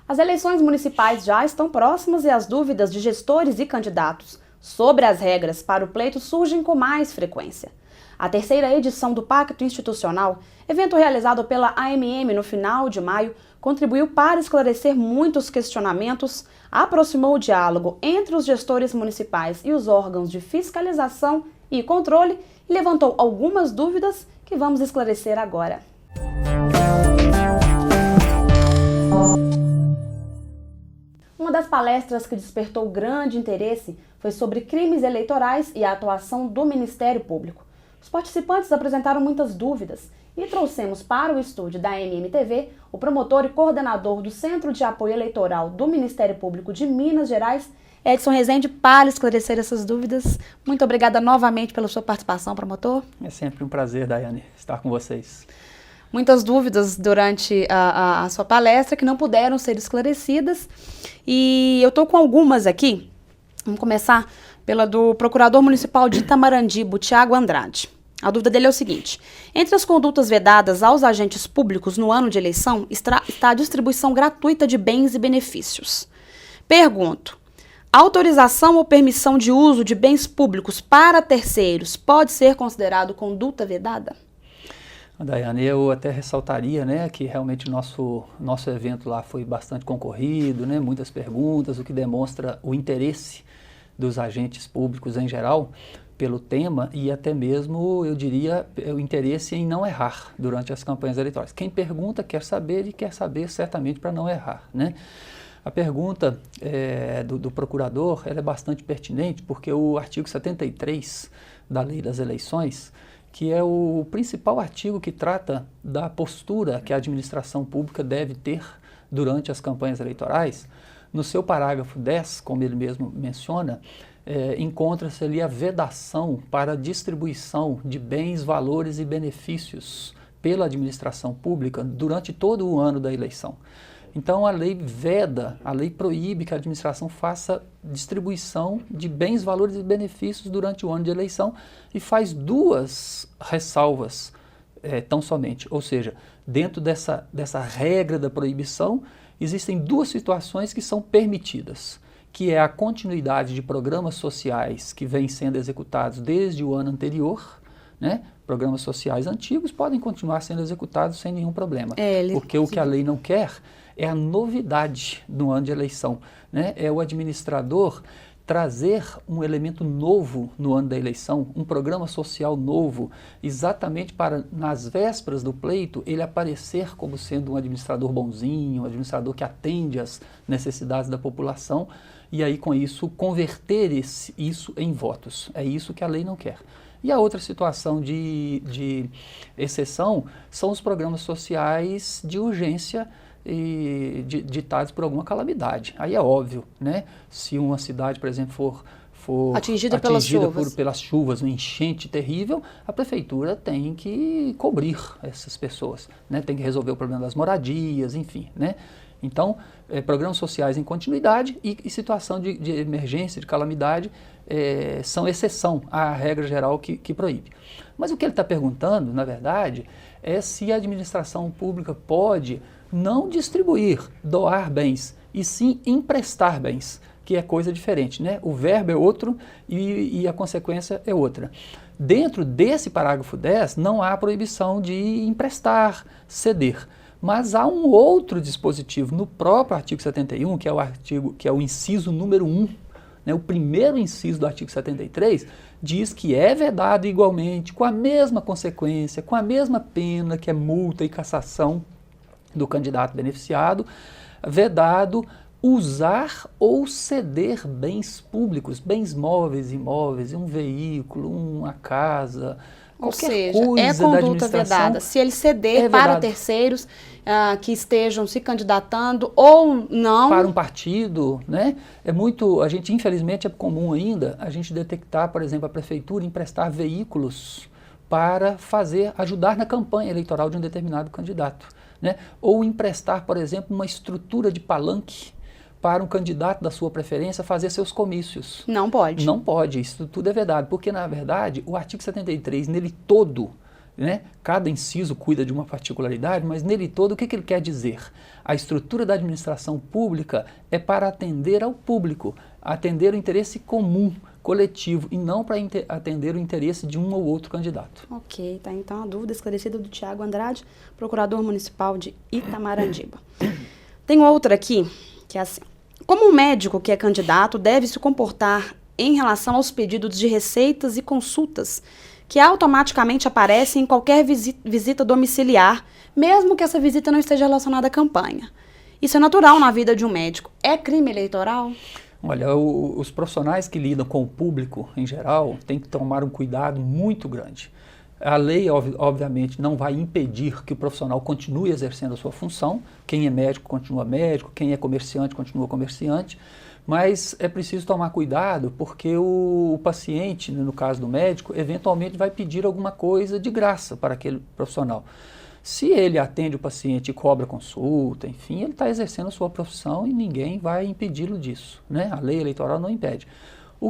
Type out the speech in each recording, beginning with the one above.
As eleições municipais já estão próximas e as dúvidas de gestores e candidatos sobre as regras para o pleito surgem com mais frequência. A terceira edição do Pacto Institucional, evento realizado pela AMM no final de maio, contribuiu para esclarecer muitos questionamentos, aproximou o diálogo entre os gestores municipais e os órgãos de fiscalização e controle e levantou algumas dúvidas que vamos esclarecer agora. Uma das palestras que despertou grande interesse foi sobre crimes eleitorais e a atuação do Ministério Público. Os participantes apresentaram muitas dúvidas e trouxemos para o estúdio da MMTV o promotor e coordenador do Centro de Apoio Eleitoral do Ministério Público de Minas Gerais, Edson Rezende, para esclarecer essas dúvidas. Muito obrigada novamente pela sua participação, promotor. É sempre um prazer, Daiane, estar com vocês. Muitas dúvidas durante a sua palestra que não puderam ser esclarecidas e eu estou com algumas aqui. Vamos começar pela do Procurador Municipal de Itamarandibo, Tiago Andrade. A dúvida dele é o seguinte: entre as condutas vedadas aos agentes públicos no ano de eleição está a distribuição gratuita de bens e benefícios. Pergunto: autorização ou permissão de uso de bens públicos para terceiros pode ser considerado conduta vedada? Daiane, eu até ressaltaria, né, que realmente o nosso evento lá foi bastante concorrido, né, muitas perguntas, o que demonstra o interesse dos agentes públicos em geral pelo tema e até mesmo, eu diria, o interesse em não errar durante as campanhas eleitorais. Quem pergunta quer saber e quer saber certamente para não errar, né? A pergunta do procurador ela é bastante pertinente porque o artigo 73 da Lei das Eleições, que é o principal artigo que trata da postura que a administração pública deve ter durante as campanhas eleitorais, no seu parágrafo 10, como ele mesmo menciona, encontra-se ali a vedação para a distribuição de bens, valores e benefícios pela administração pública durante todo o ano da eleição. Então a lei veda, a lei proíbe que a administração faça distribuição de bens, valores e benefícios durante o ano de eleição e faz duas ressalvas tão somente. Ou seja, dentro dessa regra da proibição, existem duas situações que são permitidas, que é a continuidade de programas sociais que vêm sendo executados desde o ano anterior, né? Programas sociais antigos podem continuar sendo executados sem nenhum problema, porque o que a lei não quer é a novidade no ano de eleição, né? É o administrador trazer um elemento novo no ano da eleição, um programa social novo, exatamente para, nas vésperas do pleito, ele aparecer como sendo um administrador bonzinho, um administrador que atende às necessidades da população, e aí com isso converter isso em votos. É isso que a lei não quer. E a outra situação de exceção são os programas sociais de urgência e ditados por alguma calamidade. Aí é óbvio, né? Se uma cidade, por exemplo, for atingida pelas chuvas, uma enchente terrível, a prefeitura tem que cobrir essas pessoas, né? Tem que resolver o problema das moradias, enfim, né? Então, programas sociais em continuidade e situação de emergência, de calamidade, são exceção à regra geral que proíbe. Mas o que ele está perguntando, na verdade, é se a administração pública pode não distribuir, doar bens, e sim emprestar bens, que é coisa diferente, né? O verbo é outro e a consequência é outra. Dentro desse parágrafo 10, não há proibição de emprestar, ceder. Mas há um outro dispositivo no próprio artigo 71, que é o inciso número 1, né, o primeiro inciso do artigo 73, diz que é vedado igualmente, com a mesma consequência, com a mesma pena, que é multa e cassação do candidato beneficiado, vedado usar ou ceder bens públicos, bens móveis, imóveis, um veículo, uma casa, ou seja, é conduta vedada. Se ele ceder para terceiros que estejam se candidatando ou não. Para um partido, né? Infelizmente é comum ainda a gente detectar, por exemplo, a prefeitura emprestar veículos para ajudar na campanha eleitoral de um determinado candidato, né? Ou emprestar, por exemplo, uma estrutura de palanque para um candidato da sua preferência fazer seus comícios. Não pode. Não pode, isso tudo é vedado, porque na verdade o artigo 73 nele todo né? Cada inciso cuida de uma particularidade, mas nele todo, o que ele quer dizer? A estrutura da administração pública é para atender ao público, atender o interesse comum, coletivo, e não para atender o interesse de um ou outro candidato. Ok, tá então a dúvida esclarecida do Tiago Andrade, procurador municipal de Itamarandiba. Tem outra aqui, que é assim: como um médico que é candidato deve se comportar em relação aos pedidos de receitas e consultas que automaticamente aparecem em qualquer visita domiciliar, mesmo que essa visita não esteja relacionada à campanha? Isso é natural na vida de um médico. É crime eleitoral? Olha, os profissionais que lidam com o público em geral têm que tomar um cuidado muito grande. A lei, obviamente, não vai impedir que o profissional continue exercendo a sua função. Quem é médico continua médico, quem é comerciante continua comerciante. Mas é preciso tomar cuidado porque o paciente, no caso do médico, eventualmente vai pedir alguma coisa de graça para aquele profissional. Se ele atende o paciente e cobra consulta, enfim, ele está exercendo a sua profissão e ninguém vai impedi-lo disso, né? A lei eleitoral não impede. O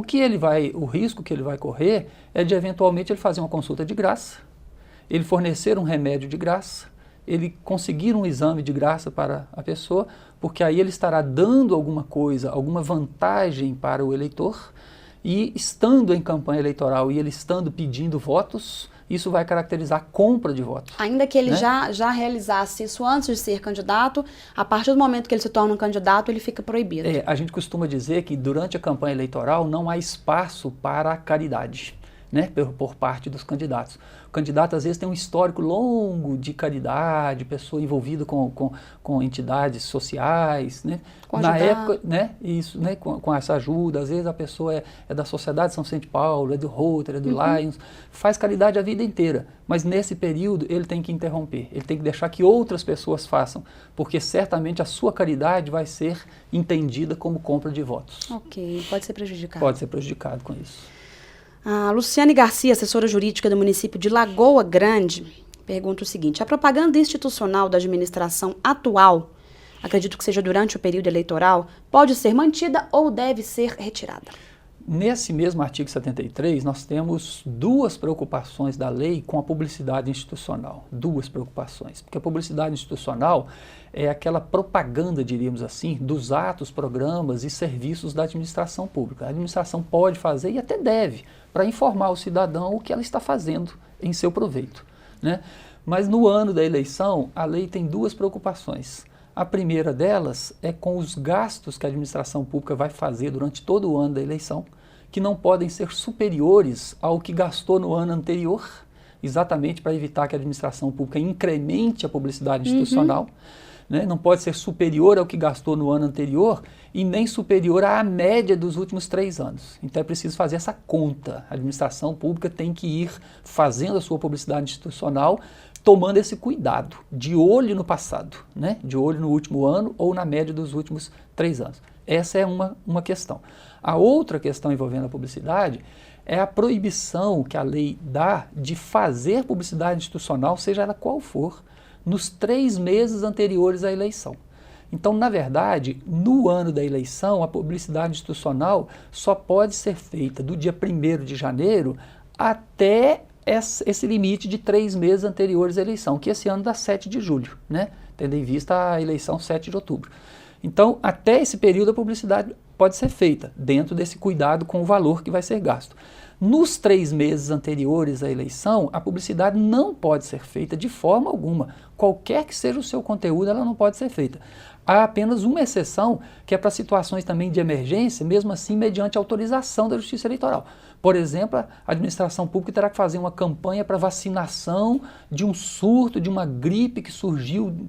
risco que ele vai correr é de eventualmente ele fazer uma consulta de graça, ele fornecer um remédio de graça, ele conseguir um exame de graça para a pessoa, porque aí ele estará dando alguma coisa, alguma vantagem para o eleitor, e estando em campanha eleitoral e ele estando pedindo votos, isso vai caracterizar compra de votos. Ainda que ele, né, já realizasse isso antes de ser candidato, a partir do momento que ele se torna um candidato, ele fica proibido. A gente costuma dizer que durante a campanha eleitoral não há espaço para a caridade, né, por parte dos candidatos. O candidato às vezes tem um histórico longo de caridade, pessoa envolvida com entidades sociais, né? Na época, né, isso, né, com essa ajuda, às vezes a pessoa é da Sociedade São Vicente de Paulo, é do Rotary, é do Lions, faz caridade a vida inteira, mas nesse período ele tem que interromper, ele tem que deixar que outras pessoas façam, porque certamente a sua caridade vai ser entendida como compra de votos. Ok, pode ser prejudicado. Pode ser prejudicado com isso. A Luciane Garcia, assessora jurídica do município de Lagoa Grande, pergunta o seguinte: a propaganda institucional da administração atual, acredito que seja durante o período eleitoral, pode ser mantida ou deve ser retirada? Nesse mesmo artigo 73, nós temos duas preocupações da lei com a publicidade institucional. Duas preocupações. Porque a publicidade institucional é aquela propaganda, diríamos assim, dos atos, programas e serviços da administração pública. A administração pode fazer e até deve, para informar o cidadão o que ela está fazendo em seu proveito, né? Mas no ano da eleição, a lei tem duas preocupações. A primeira delas é com os gastos que a administração pública vai fazer durante todo o ano da eleição, que não podem ser superiores ao que gastou no ano anterior, exatamente para evitar que a administração pública incremente a publicidade institucional, né? Não pode ser superior ao que gastou no ano anterior e nem superior à média dos últimos 3 anos. Então é preciso fazer essa conta. A administração pública tem que ir fazendo a sua publicidade institucional, tomando esse cuidado, de olho no passado, né? De olho no último ano ou na média dos últimos 3 anos. Essa é uma questão. A outra questão envolvendo a publicidade é a proibição que a lei dá de fazer publicidade institucional, seja ela qual for, nos 3 meses anteriores à eleição. Então, na verdade, no ano da eleição, a publicidade institucional só pode ser feita do dia 1º de janeiro até esse limite de 3 meses anteriores à eleição, que esse ano dá 7 de julho, né? Tendo em vista a eleição 7 de outubro. Então, até esse período a publicidade pode ser feita, dentro desse cuidado com o valor que vai ser gasto. Nos 3 meses anteriores à eleição, a publicidade não pode ser feita de forma alguma. Qualquer que seja o seu conteúdo, ela não pode ser feita. Há apenas uma exceção, que é para situações também de emergência, mesmo assim mediante autorização da Justiça Eleitoral. Por exemplo, a administração pública terá que fazer uma campanha para vacinação de um surto, de uma gripe que surgiu.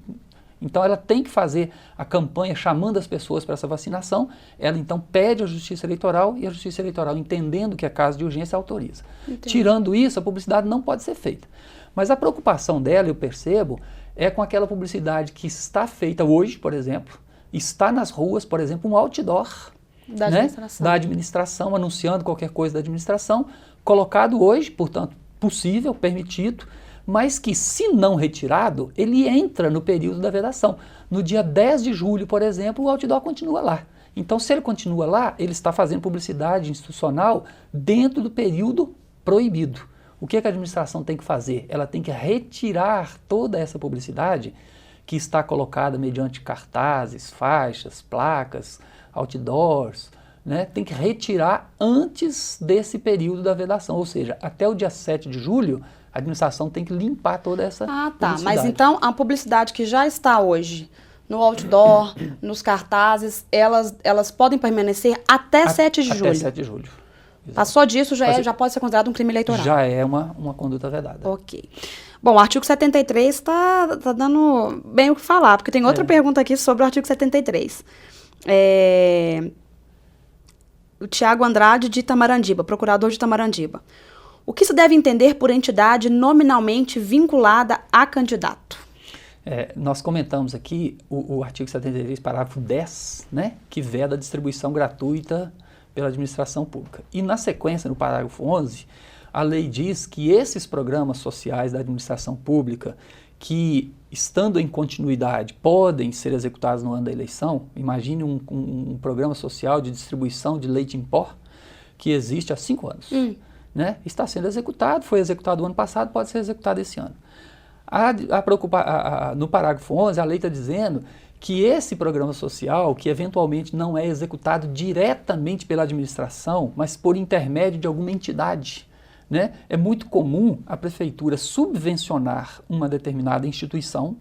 Então ela tem que fazer a campanha chamando as pessoas para essa vacinação, ela então pede à Justiça Eleitoral e a Justiça Eleitoral, entendendo que é caso de urgência, autoriza. Entendi. Tirando isso, a publicidade não pode ser feita. Mas a preocupação dela, eu percebo, é com aquela publicidade que está feita hoje, por exemplo, está nas ruas, por exemplo, um outdoor da administração, né, da administração, anunciando qualquer coisa da administração, colocado hoje, portanto, possível, permitido, mas que, se não retirado, ele entra no período da vedação. No dia 10 de julho, por exemplo, o outdoor continua lá. Então, se ele continua lá, ele está fazendo publicidade institucional dentro do período proibido. O que a administração tem que fazer? Ela tem que retirar toda essa publicidade que está colocada mediante cartazes, faixas, placas, outdoors, né? Tem que retirar antes desse período da vedação, ou seja, até o dia 7 de julho, a administração tem que limpar toda essa publicidade. Mas então a publicidade que já está hoje no outdoor, nos cartazes, elas podem permanecer até 7 de julho? Até 7 de julho. Exato. Passou disso, já pode ser considerado um crime eleitoral? Já é uma conduta vedada. Ok. Bom, o artigo 73 está dando bem o que falar, porque tem outra pergunta aqui sobre o artigo 73. O Tiago Andrade de Itamarandibá, procurador de Itamarandibá. O que se deve entender por entidade nominalmente vinculada a candidato? Nós comentamos aqui o artigo 73, parágrafo 10, né, que veda a distribuição gratuita pela administração pública. E na sequência, no parágrafo 11, a lei diz que esses programas sociais da administração pública que, estando em continuidade, podem ser executados no ano da eleição. Imagine um programa social de distribuição de leite em pó que existe há 5 anos. Né? Está sendo executado, foi executado o ano passado, pode ser executado esse ano. No parágrafo 11, a lei está dizendo que esse programa social, que eventualmente não é executado diretamente pela administração, mas por intermédio de alguma entidade, né? É muito comum a prefeitura subvencionar uma determinada instituição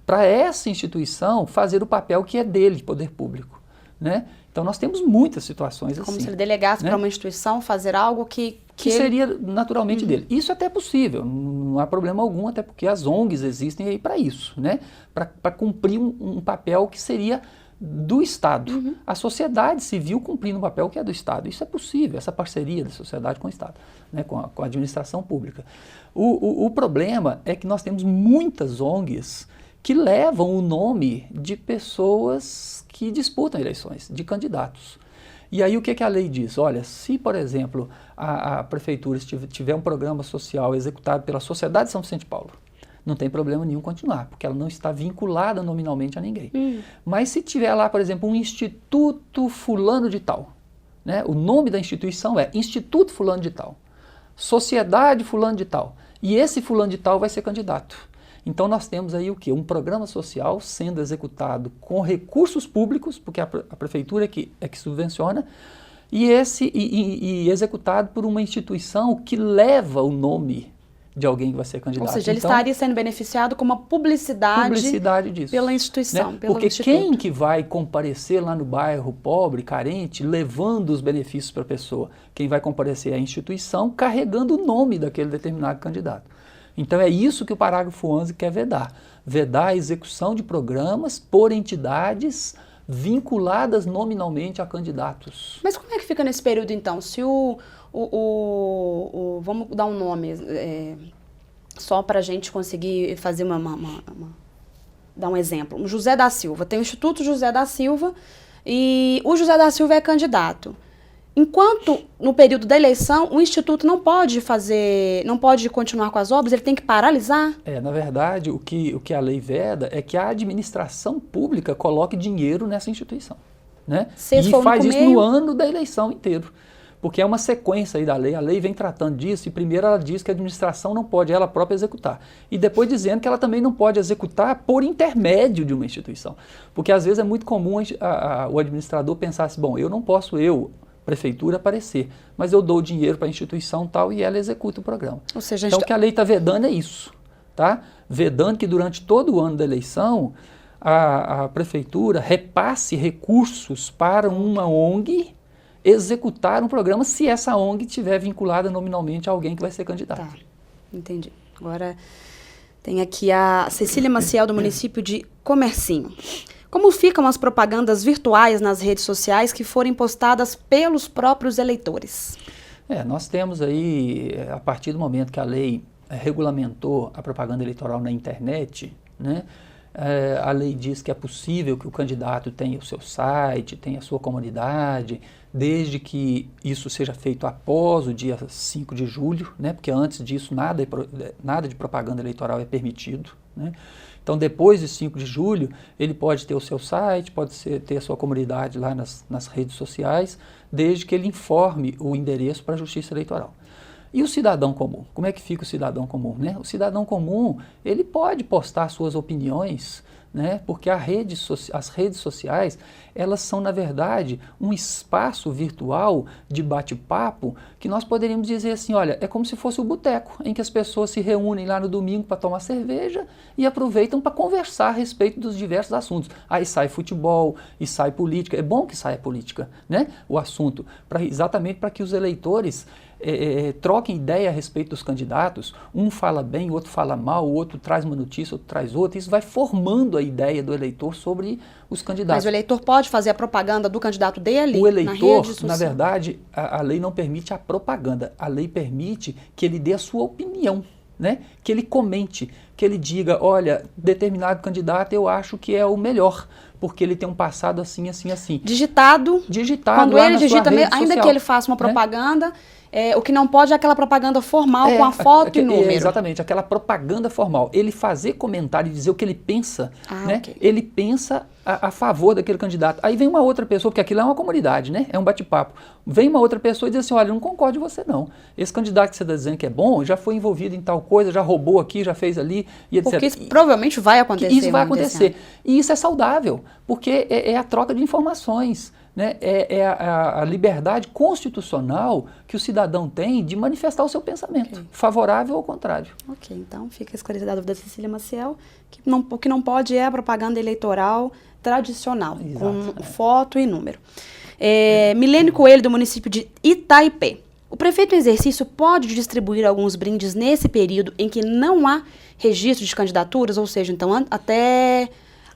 para essa instituição fazer o papel que é dele, poder público, né? Então nós temos muitas situações assim. Como se ele delegasse, né, para uma instituição fazer algo que seria naturalmente dele. Isso até é possível, não há problema algum, até porque as ONGs existem aí para isso, né? Para cumprir um papel que seria do Estado. A sociedade civil cumprindo um papel que é do Estado. Isso é possível, essa parceria da sociedade com o Estado, né? com a administração pública. O problema é que nós temos muitas ONGs que levam o nome de pessoas que disputam eleições, de candidatos. E aí o que a lei diz? Olha, se, por exemplo, a prefeitura tiver um programa social executado pela Sociedade de São Vicente de Paulo, não tem problema nenhum continuar, porque ela não está vinculada nominalmente a ninguém. Mas se tiver lá, por exemplo, um Instituto Fulano de Tal, né? O nome da instituição é Instituto Fulano de Tal, Sociedade Fulano de Tal, e esse Fulano de Tal vai ser candidato. Então nós temos aí o quê? Um programa social sendo executado com recursos públicos, porque a prefeitura é que subvenciona, e executado por uma instituição que leva o nome de alguém que vai ser candidato. Ou seja, ele estaria sendo beneficiado com uma publicidade disso, pela instituição. Né? Pelo porque instituto. Quem que vai comparecer lá no bairro pobre, carente, levando os benefícios para a pessoa? Quem vai comparecer é a instituição carregando o nome daquele determinado candidato. Então é isso que o parágrafo 11 quer vedar. Vedar a execução de programas por entidades vinculadas nominalmente a candidatos. Mas como é que fica nesse período, então? Se vamos dar um nome, só para a gente conseguir fazer dar um exemplo. O José da Silva, tem o Instituto José da Silva e o José da Silva é candidato. Enquanto, no período da eleição, o Instituto não pode continuar com as obras, ele tem que paralisar? Na verdade, o que a lei veda é que a administração pública coloque dinheiro nessa instituição, né? E faz isso no ano da eleição inteiro, porque é uma sequência aí da lei. A lei vem tratando disso e primeiro ela diz que a administração não pode ela própria executar. E depois dizendo que ela também não pode executar por intermédio de uma instituição. Porque às vezes é muito comum o administrador pensar assim, bom, eu não posso, prefeitura, aparecer, mas eu dou o dinheiro para a instituição tal e ela executa o programa. Ou seja, então o que a lei está vedando é isso, tá? Vedando que durante todo o ano da eleição a prefeitura repasse recursos para uma ONG executar um programa se essa ONG estiver vinculada nominalmente a alguém que vai ser candidato. Tá, entendi. Agora tem aqui a Cecília Maciel do município de Comercinho. Como ficam as propagandas virtuais nas redes sociais que forem postadas pelos próprios eleitores? Nós temos aí, a partir do momento que a lei regulamentou a propaganda eleitoral na internet, né, a lei diz que é possível que o candidato tenha o seu site, tenha a sua comunidade, desde que isso seja feito após o dia 5 de julho, né, porque antes disso nada de propaganda eleitoral é permitido, né? Então, depois de 5 de julho, ele pode ter o seu site, pode ter a sua comunidade lá nas redes sociais, desde que ele informe o endereço para a Justiça Eleitoral. E o cidadão comum? Como é que fica o cidadão comum, né? O cidadão comum, ele pode postar suas opiniões, né? Porque as redes sociais, elas são, na verdade, um espaço virtual de bate-papo que nós poderíamos dizer assim, olha, é como se fosse o boteco, em que as pessoas se reúnem lá no domingo para tomar cerveja e aproveitam para conversar a respeito dos diversos assuntos. Aí sai futebol e sai política. É bom que saia política, né? O assunto, exatamente para que os eleitores troquem ideia a respeito dos candidatos, um fala bem, o outro fala mal, o outro traz uma notícia, o outro traz outra, isso vai formando a ideia do eleitor sobre os candidatos. Mas o eleitor pode fazer a propaganda do candidato dele o eleitor, na rede social? Na verdade, a lei não permite a propaganda, a lei permite que ele dê a sua opinião, né? Que ele comente, que ele diga, olha, determinado candidato eu acho que é o melhor, porque ele tem um passado assim, assim, assim. Digitado Quando ele digita, ainda que ele faça uma propaganda, o que não pode é aquela propaganda formal com a foto e número. Exatamente, aquela propaganda formal. Ele fazer comentário e dizer o que ele pensa, né? Okay. Ele pensa a favor daquele candidato. Aí vem uma outra pessoa, porque aquilo é uma comunidade, né? É um bate-papo. Vem uma outra pessoa e diz assim, olha, eu não concordo com você não. Esse candidato que você está dizendo que é bom, já foi envolvido em tal coisa, já roubou aqui, já fez ali, e etc. Porque isso provavelmente vai acontecer. Isso vai acontecer. E isso é saudável, porque é a troca de informações. Né? É a liberdade constitucional que o cidadão tem de manifestar o seu pensamento, favorável ou contrário. Ok, então fica esclarecida a dúvida da Cecília Maciel, que o que não pode é a propaganda eleitoral tradicional, com foto e número. Milene Coelho, do município de Itaipé. O prefeito em exercício pode distribuir alguns brindes nesse período em que não há registro de candidaturas, ou seja, então até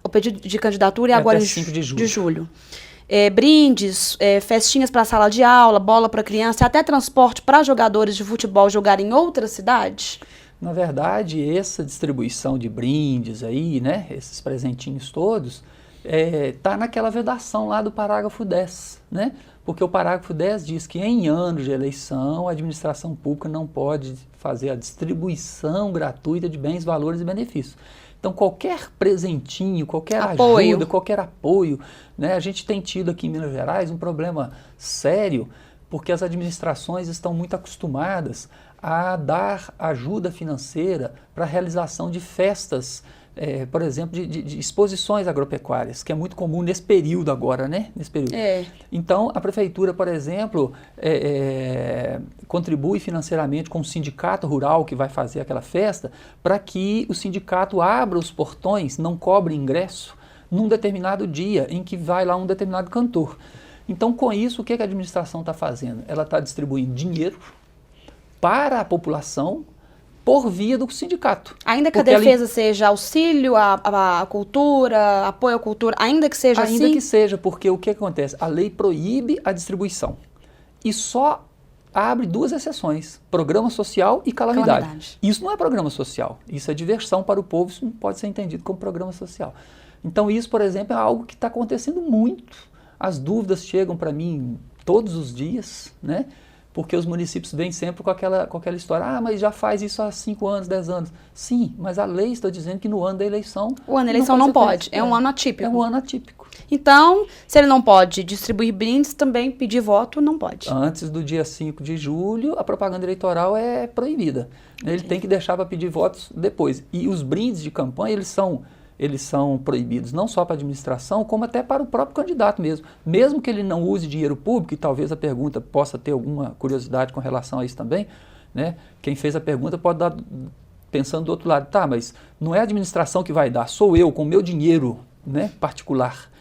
o pedido de candidatura é agora em 5 de julho. Brindes, festinhas para sala de aula, bola para criança, até transporte para jogadores de futebol jogar em outra cidade? Na verdade, essa distribuição de brindes aí, né, esses presentinhos todos, tá naquela vedação lá do parágrafo 10, né? Porque o parágrafo 10 diz que em anos de eleição, a administração pública não pode fazer a distribuição gratuita de bens, valores e benefícios. Então, qualquer presentinho, qualquer ajuda, qualquer apoio, né? A gente tem tido aqui em Minas Gerais um problema sério, porque as administrações estão muito acostumadas a dar ajuda financeira para a realização de festas, por exemplo, de exposições agropecuárias, que é muito comum nesse período agora, né? Nesse período. Então, a prefeitura, por exemplo, contribui financeiramente com o sindicato rural que vai fazer aquela festa, para que o sindicato abra os portões, não cobre ingresso, num determinado dia em que vai lá um determinado cantor. Então, com isso, o que a administração está fazendo? Ela está distribuindo dinheiro para a população por via do sindicato. Ainda que a defesa seja auxílio à cultura, apoio à cultura, ainda que seja assim? Ainda que seja, porque o que acontece? A lei proíbe a distribuição e só abre 2 exceções, programa social e calamidade. Isso não é programa social, isso é diversão para o povo, isso não pode ser entendido como programa social. Então isso, por exemplo, é algo que está acontecendo muito. As dúvidas chegam para mim todos os dias, né? Porque os municípios vêm sempre com aquela história, mas já faz isso há 5 anos, 10 anos. Sim, mas a lei está dizendo que no ano da eleição... O ano da eleição não pode, é um ano atípico. É um ano atípico. Então, se ele não pode distribuir brindes, também pedir voto não pode. Antes do dia 5 de julho, a propaganda eleitoral é proibida. Ele tem que deixar para pedir votos depois. E os brindes de campanha, eles são proibidos não só para a administração, como até para o próprio candidato mesmo. Mesmo que ele não use dinheiro público, e talvez a pergunta possa ter alguma curiosidade com relação a isso também, né? Quem fez a pergunta pode estar pensando do outro lado, tá, mas não é a administração que vai dar, sou eu com o meu dinheiro, né, particular.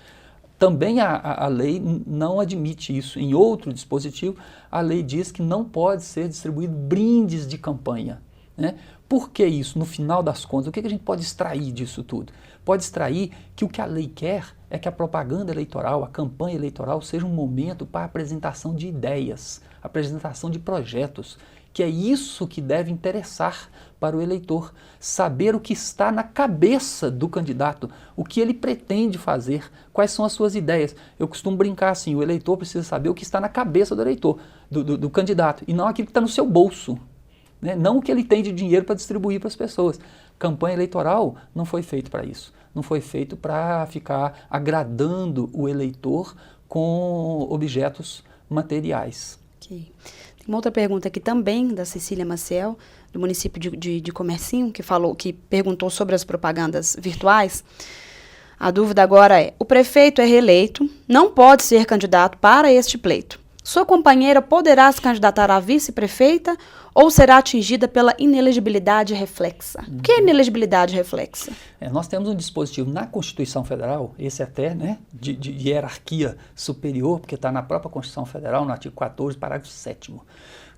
Também a lei não admite isso. Em outro dispositivo, a lei diz que não pode ser distribuído brindes de campanha, né? Por que isso? No final das contas, o que a gente pode extrair disso tudo? Pode extrair que o que a lei quer é que a propaganda eleitoral, a campanha eleitoral, seja um momento para a apresentação de ideias, apresentação de projetos, que é isso que deve interessar para o eleitor, saber o que está na cabeça do candidato, o que ele pretende fazer, quais são as suas ideias. Eu costumo brincar assim, o eleitor precisa saber o que está na cabeça do eleitor, do candidato, e não aquilo que está no seu bolso. Né? Não o que ele tem de dinheiro para distribuir para as pessoas. Campanha eleitoral não foi feito para isso. Não foi feito para ficar agradando o eleitor com objetos materiais. Okay. Tem uma outra pergunta aqui também, da Cecília Maciel, do município de Comercinho, que perguntou sobre as propagandas virtuais. A dúvida agora é: o prefeito é reeleito, não pode ser candidato para este pleito. Sua companheira poderá se candidatar a vice-prefeita ou será atingida pela inelegibilidade reflexa? O que é inelegibilidade reflexa? Nós temos um dispositivo na Constituição Federal, esse até, né, de hierarquia superior, porque está na própria Constituição Federal, no artigo 14, parágrafo 7º. O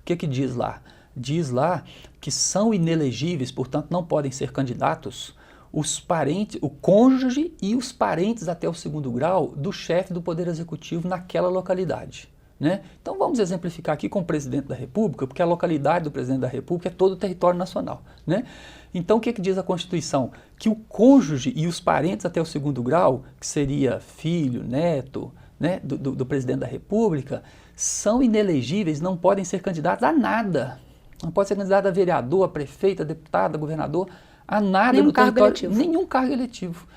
que diz lá? Diz lá que são inelegíveis, portanto não podem ser candidatos os parentes, o cônjuge e os parentes até o 2º grau do chefe do Poder Executivo naquela localidade. Né? Então vamos exemplificar aqui com o presidente da República, porque a localidade do presidente da República é todo o território nacional. Né? Então o que diz a Constituição? Que o cônjuge e os parentes até o 2º grau, que seria filho, neto, né, do presidente da República, são inelegíveis, não podem ser candidatos a nada. Não pode ser candidato a vereador, a prefeito, a deputado, a governador, a nada nenhum no cargo território. eletivo. Nenhum cargo eletivo.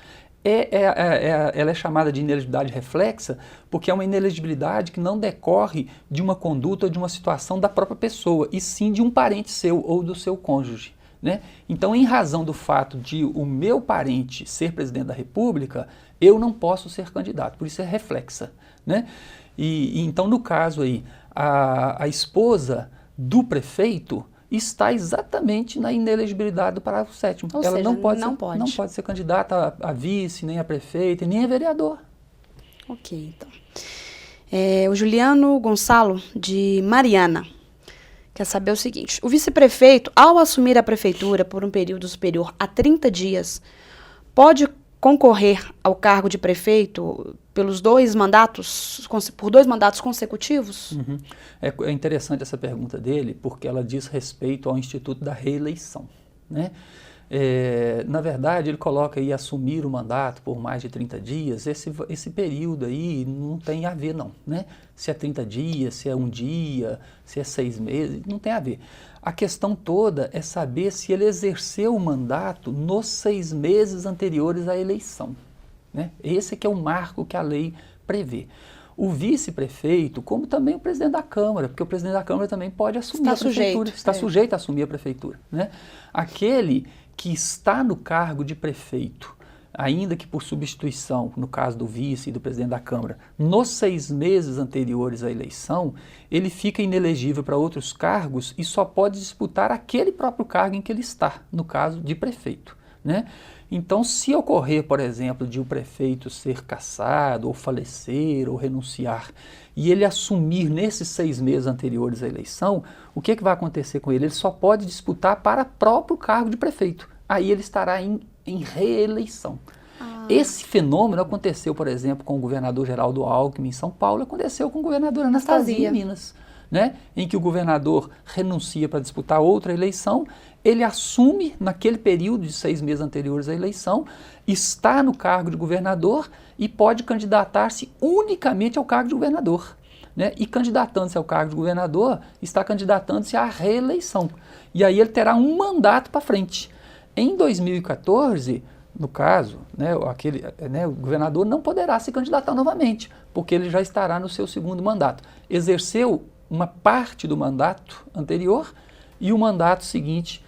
Ela é chamada de inelegibilidade reflexa porque é uma inelegibilidade que não decorre de uma conduta ou de uma situação da própria pessoa, e sim de um parente seu ou do seu cônjuge. Né? Então, em razão do fato de o meu parente ser presidente da República, eu não posso ser candidato, por isso é reflexa. Né? E então, no caso aí, a esposa do prefeito está exatamente na inelegibilidade do parágrafo 7º. Ou ela seja, não pode. pode ser candidata a vice, nem a prefeita, nem a vereador. Ok, então. O Juliano Gonçalo, de Mariana, quer saber o seguinte: o vice-prefeito, ao assumir a prefeitura por um período superior a 30 dias, pode concorrer ao cargo de prefeito por 2 mandatos consecutivos? Uhum. É interessante essa pergunta dele, porque ela diz respeito ao instituto da reeleição. Né? Na verdade, ele coloca aí assumir o mandato por mais de 30 dias, esse período aí não tem a ver não, né? Se é 30 dias, se é 1 dia, se é 6 meses, não tem a ver. A questão toda é saber se ele exerceu o mandato nos 6 meses anteriores à eleição. Né? Esse que é o marco que a lei prevê. O vice-prefeito, como também o presidente da Câmara, porque o presidente da Câmara também pode assumir a prefeitura, está sujeito a assumir a prefeitura. Né? Aquele que está no cargo de prefeito, ainda que por substituição, no caso do vice e do presidente da Câmara, nos 6 meses anteriores à eleição, ele fica inelegível para outros cargos e só pode disputar aquele próprio cargo em que ele está, no caso de prefeito. Né? Então, se ocorrer, por exemplo, de o prefeito ser cassado, ou falecer, ou renunciar, e ele assumir nesses 6 meses anteriores à eleição, o que vai acontecer com ele? Ele só pode disputar para o próprio cargo de prefeito. Aí ele estará em reeleição. Esse fenômeno aconteceu, por exemplo, com o governador Geraldo Alckmin em São Paulo, aconteceu com o governador Anastasia em Minas. Né, em que o governador renuncia para disputar outra eleição, ele assume naquele período de 6 meses anteriores à eleição, está no cargo de governador e pode candidatar-se unicamente ao cargo de governador. Né, e candidatando-se ao cargo de governador, está candidatando-se à reeleição. E aí ele terá um mandato para frente. Em 2014, no caso, o governador não poderá se candidatar novamente, porque ele já estará no seu 2º mandato. Exerceu uma parte do mandato anterior e o mandato seguinte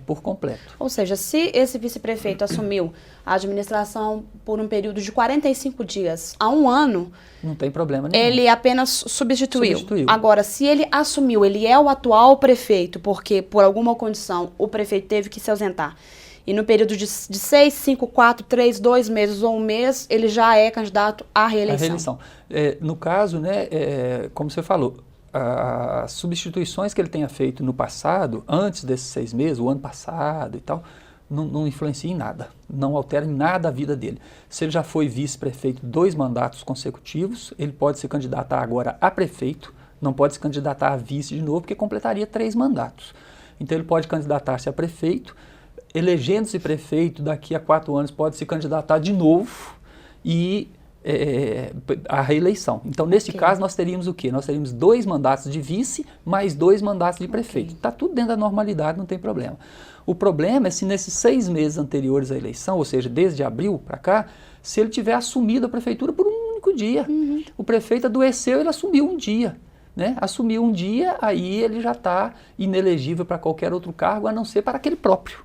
por completo. Ou seja, se esse vice-prefeito assumiu a administração por um período de 45 dias a 1 ano, não tem problema nenhum. Ele apenas substituiu. Agora, se ele assumiu, ele é o atual prefeito, porque por alguma condição o prefeito teve que se ausentar, e no período de 6, 5, 4, 3, 2 meses ou 1 mês, ele já é candidato à reeleição. No caso, né, como você falou, as substituições que ele tenha feito no passado, antes desses 6 meses, o ano passado e tal, não influencia em nada, não altera em nada a vida dele. Se ele já foi vice-prefeito 2 mandatos consecutivos, ele pode se candidatar agora a prefeito, não pode se candidatar a vice de novo, porque completaria 3 mandatos. Então ele pode candidatar-se a prefeito, elegendo-se prefeito, daqui a 4 anos pode se candidatar de novo e a reeleição. Então, nesse caso, nós teríamos o quê? Nós teríamos 2 mandatos de vice, mais 2 mandatos de prefeito. Está tudo dentro da normalidade, não tem problema. O problema é se nesses 6 meses anteriores à eleição, ou seja, desde abril para cá, se ele tiver assumido a prefeitura por um único dia. O prefeito adoeceu, ele assumiu um dia. né? Assumiu um dia, aí ele já está inelegível para qualquer outro cargo, a não ser para aquele próprio,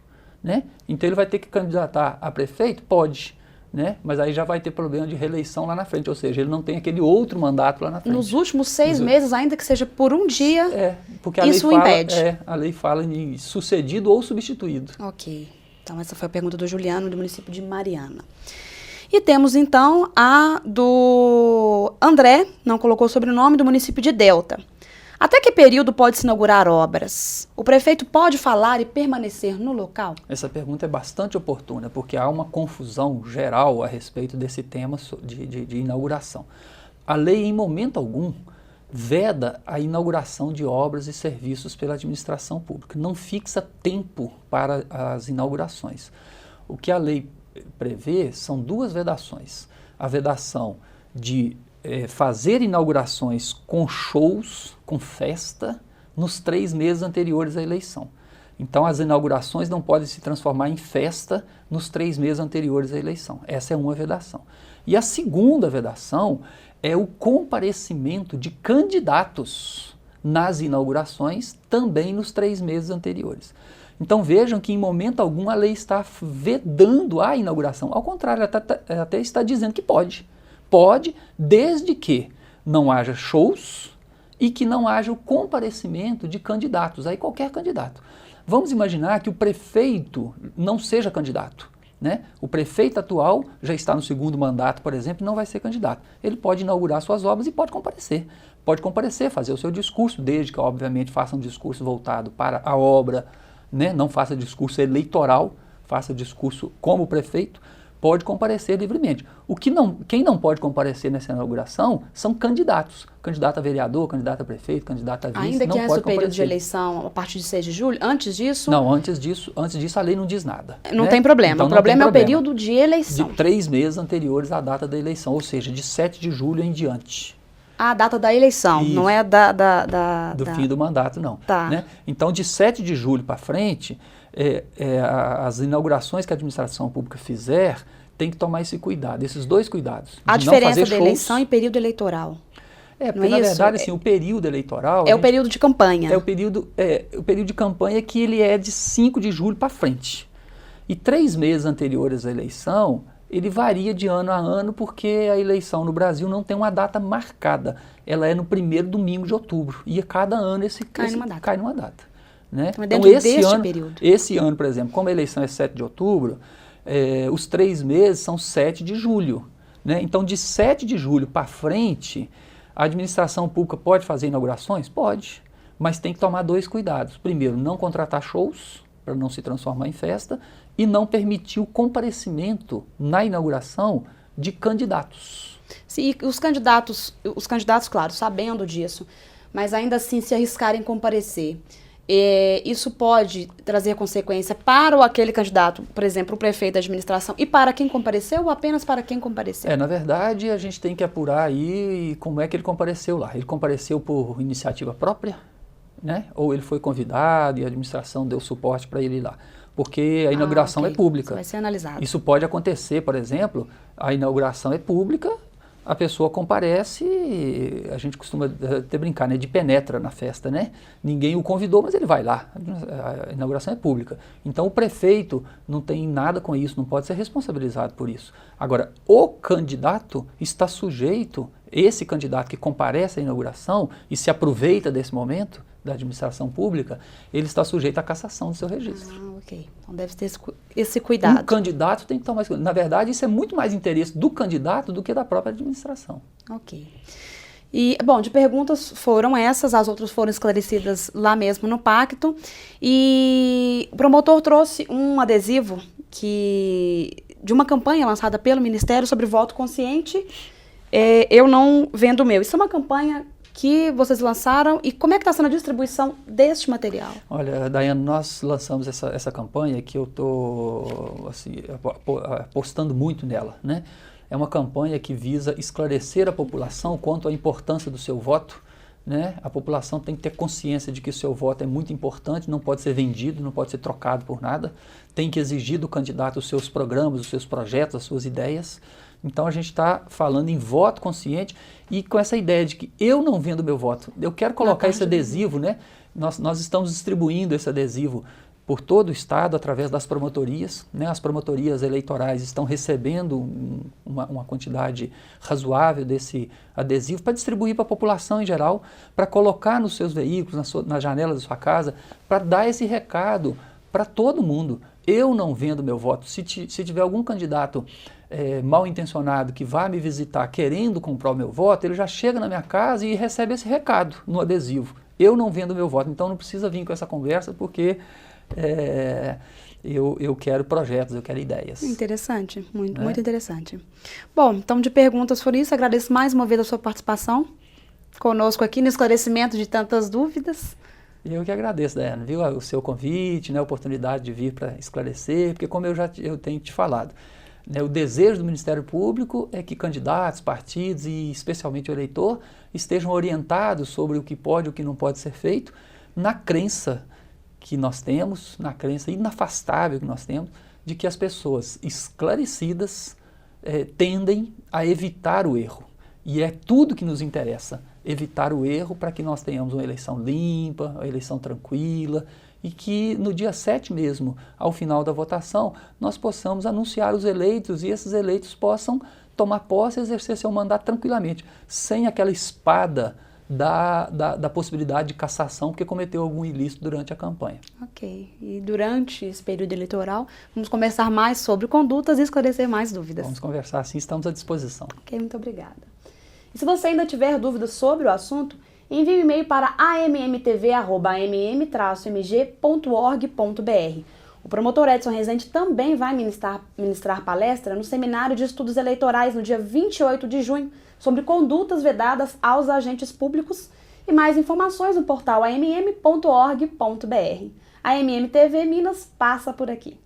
né? Então ele vai ter que candidatar a prefeito? Pode, né? Mas aí já vai ter problema de reeleição lá na frente, ou seja, ele não tem aquele outro mandato lá na frente. Nos últimos 6 meses, ainda que seja por um dia, porque a isso lei fala, impede. a lei fala em sucedido ou substituído. Ok. Então essa foi a pergunta do Juliano, do município de Mariana. E temos então a do André, não colocou o sobrenome, do município de Delta. Até que período pode-se inaugurar obras? O prefeito pode falar e permanecer no local? Essa pergunta é bastante oportuna, porque há uma confusão geral a respeito desse tema de inauguração. A lei, em momento algum, veda a inauguração de obras e serviços pela administração pública. Não fixa tempo para as inaugurações. O que a lei prevê são 2 vedações. A vedação de fazer inaugurações com shows, com festa, nos 3 meses anteriores à eleição. Então, as inaugurações não podem se transformar em festa nos 3 meses anteriores à eleição. Essa é uma vedação. E a segunda vedação é o comparecimento de candidatos nas inaugurações, também nos 3 meses anteriores. Então vejam que em momento algum a lei está vedando a inauguração. Ao contrário, ela até está dizendo que pode. Pode, desde que não haja shows e que não haja o comparecimento de candidatos, aí qualquer candidato. Vamos imaginar que o prefeito não seja candidato, né? O prefeito atual já está no 2º mandato, por exemplo, e não vai ser candidato. Ele pode inaugurar suas obras e pode comparecer. Pode comparecer, fazer o seu discurso, desde que, obviamente, faça um discurso voltado para a obra, né? Não faça discurso eleitoral, faça discurso como prefeito, pode comparecer livremente. Quem não pode comparecer nessa inauguração são candidatos. Candidato a vereador, candidato a prefeito, candidato a vice, ainda não que pode haja o comparecer. período de eleição a partir de 6 de julho? Antes disso? Não, antes disso a lei não diz nada. Não né? tem problema. Então, o problema é o período de eleição. De 3 meses anteriores à data da eleição, ou seja, de 7 de julho em diante. A data da eleição, Isso. não é do fim do mandato, não. Tá. Né? Então, de 7 de julho para frente, as inaugurações que a administração pública fizer tem que tomar esse cuidado, esses 2 cuidados. A de diferença não fazer da shows. eleição e período eleitoral. Porque, na verdade, assim, o período eleitoral... É o período de campanha. O período de campanha que ele é de 5 de julho para frente. E 3 meses anteriores à eleição, ele varia de ano a ano, porque a eleição no Brasil não tem uma data marcada. Ela é no 1º domingo de outubro. E a cada ano cai numa data. Né? Então, esse ano, por exemplo, como a eleição é 7 de outubro, os 3 meses são 7 de julho. Né? Então, de 7 de julho para frente, a administração pública pode fazer inaugurações? Pode, mas tem que tomar 2 cuidados. Primeiro, não contratar shows, para não se transformar em festa, e não permitir o comparecimento na inauguração de candidatos. Sim, e os candidatos, claro, sabendo disso, mas ainda assim se arriscarem comparecer. Isso pode trazer consequência para aquele candidato, por exemplo, o prefeito da administração, e para quem compareceu ou apenas para quem compareceu? Na verdade, a gente tem que apurar aí como é que ele compareceu lá. Ele compareceu por iniciativa própria, né? Ou ele foi convidado e a administração deu suporte para ele ir lá. Porque a inauguração é pública. Isso vai ser analisado. Isso pode acontecer, por exemplo, a inauguração é pública, a pessoa comparece, a gente costuma até brincar, né, de penetra na festa, né? Ninguém o convidou, mas ele vai lá. A inauguração é pública. Então o prefeito não tem nada com isso, não pode ser responsabilizado por isso. Agora, o candidato está sujeito, esse candidato que comparece à inauguração e se aproveita desse momento da administração pública, ele está sujeito à cassação do seu registro. Ok. Então deve ter esse cuidado. O candidato tem que tomar esse cuidado. Na verdade, isso é muito mais interesse do candidato do que da própria administração. Ok. E, bom, de perguntas foram essas, as outras foram esclarecidas lá mesmo no pacto. E o promotor trouxe um adesivo de uma campanha lançada pelo Ministério sobre voto consciente. Eu não vendo o meu. Isso é uma campanha que vocês lançaram, e como é que está sendo a distribuição deste material? Olha, Daiane, nós lançamos essa campanha que eu estou assim, apostando muito nela, né? É uma campanha que visa esclarecer a população quanto à importância do seu voto, né? A população tem que ter consciência de que o seu voto é muito importante, não pode ser vendido, não pode ser trocado por nada, tem que exigir do candidato os seus programas, os seus projetos, as suas ideias, Então a gente está falando em voto consciente e com essa ideia de que eu não vendo meu voto. Eu quero colocar esse adesivo, né? Nós estamos distribuindo esse adesivo por todo o estado através das promotorias, né? As promotorias eleitorais estão recebendo uma quantidade razoável desse adesivo para distribuir para a população em geral, para colocar nos seus veículos, na janela da sua casa, para dar esse recado para todo mundo. Eu não vendo meu voto. Se tiver algum candidato mal intencionado que vá me visitar querendo comprar o meu voto, ele já chega na minha casa e recebe esse recado no adesivo. Eu não vendo meu voto. Então não precisa vir com essa conversa porque eu quero projetos, eu quero ideias. Interessante, muito interessante. Bom, então de perguntas foram isso. Agradeço mais uma vez a sua participação conosco aqui no esclarecimento de tantas dúvidas. Eu que agradeço, Daiane, viu, o seu convite, né, a oportunidade de vir para esclarecer, porque como eu tenho te falado, né, o desejo do Ministério Público é que candidatos, partidos e especialmente o eleitor estejam orientados sobre o que pode e o que não pode ser feito na crença que nós temos, na crença inafastável que nós temos, de que as pessoas esclarecidas tendem a evitar o erro. E é tudo que nos interessa, evitar o erro para que nós tenhamos uma eleição limpa, uma eleição tranquila e que no dia 7 mesmo, ao final da votação, nós possamos anunciar os eleitos e esses eleitos possam tomar posse e exercer seu mandato tranquilamente, sem aquela espada da possibilidade de cassação porque cometeu algum ilícito durante a campanha. Ok. E durante esse período eleitoral, vamos conversar mais sobre condutas e esclarecer mais dúvidas. Vamos conversar sim, estamos à disposição. Ok, muito obrigada. E se você ainda tiver dúvidas sobre o assunto, envie um e-mail para ammtv@amm-mg.org.br. O promotor Edson Rezende também vai ministrar palestra no Seminário de Estudos Eleitorais no dia 28 de junho sobre condutas vedadas aos agentes públicos e mais informações no portal amm.org.br. A MMTV Minas passa por aqui.